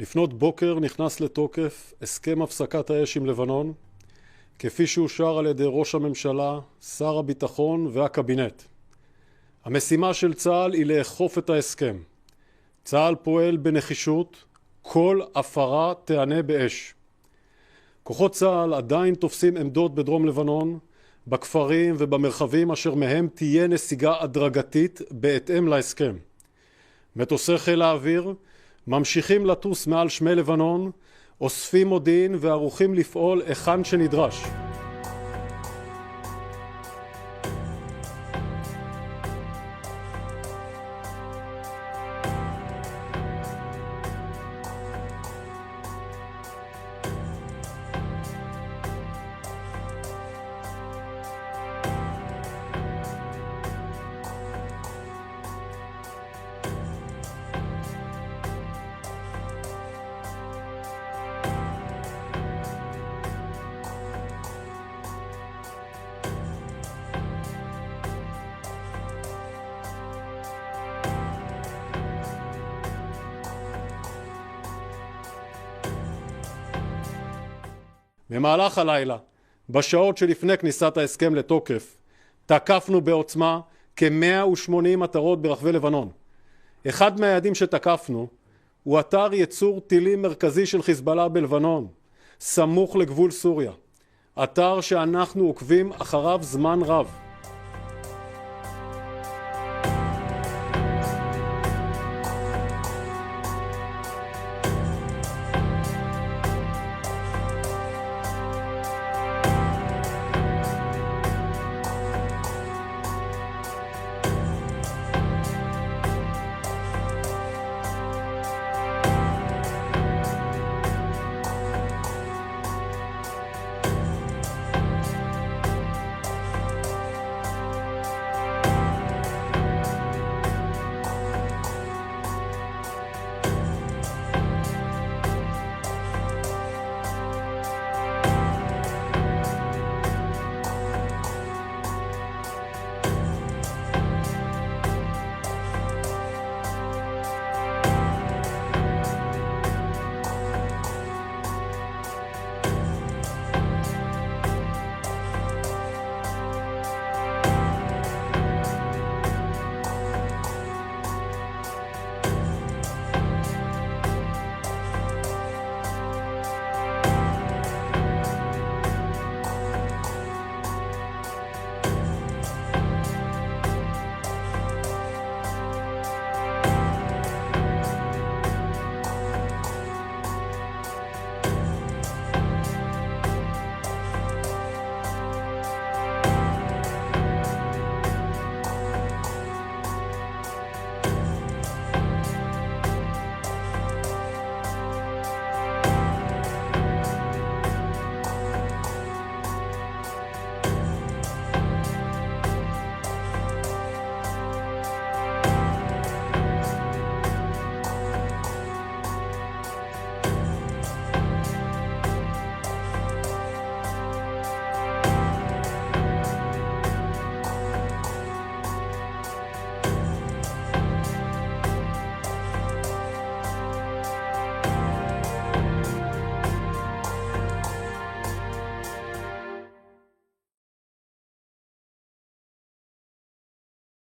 לפנות בוקר נכנס לתוקף הסכם הפסקת האש עם לבנון, כפי שאושר על ידי ראש הממשלה, שר הביטחון והקבינט. המשימה של צה"ל היא לאכוף את ההסכם. צה"ל פועל בנחישות, כל הפרה תיענה באש. כוחות צה"ל עדיין תופסים עמדות בדרום לבנון, בכפרים ובמרחבים אשר מהם תהיה נסיגה הדרגתית בהתאם להסכם. מטוסי חיל האוויר ממשיכים לטוס מעל שמי לבנון, אוספים מודיעין וערוכים לפעול היכן שנדרש. במהלך הלילה, בשעות שלפני כניסת ההסכם לתוקף, תקפנו בעוצמה כ-180 מטרות ברחבי לבנון. אחד מהיעדים שתקפנו הוא אתר ייצור טילים מרכזי של חיזבאללה בלבנון, סמוך לגבול סוריה. אתר שאנחנו עוקבים אחריו זמן רב.